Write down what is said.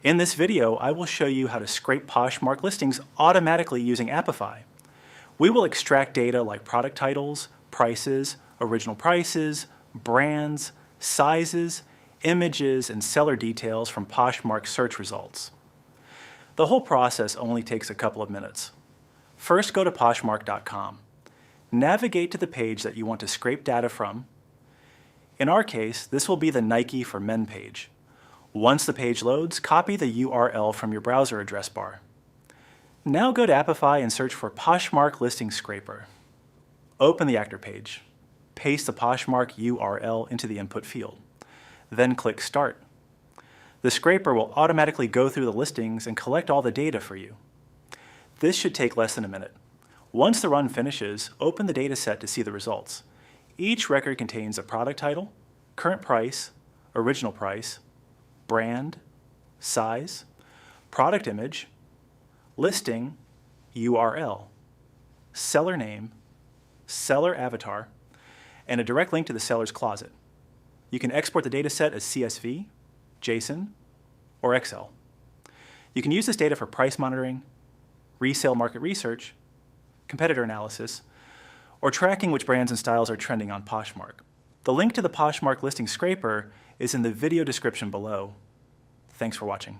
In this video, I will show you how to scrape Poshmark listings automatically using Apify. We will extract data like product titles, prices, original prices, brands, sizes, images, and seller details from Poshmark search results. The whole process only takes a couple of minutes. First, go to Poshmark.com. Navigate to the page that you want to scrape data from. In our case, this will be the Nike for Men page. Once the page loads, copy the URL from your browser address bar. Now go to Apify and search for Poshmark Listings Scraper. Open the actor page. Paste the Poshmark URL into the input field. Then click Start. The scraper will automatically go through the listings and collect all the data for you. This should take less than a minute. Once the run finishes, open the dataset to see the results. Each record contains a product title, current price, original price, brand, size, product image, listing, URL, seller name, seller avatar, and a direct link to the seller's closet. You can export the dataset as CSV, JSON, or Excel. You can use this data for price monitoring, resale market research, competitor analysis, or tracking which brands and styles are trending on Poshmark. The link to the Poshmark Listing Scraper is in the video description below. Thanks for watching.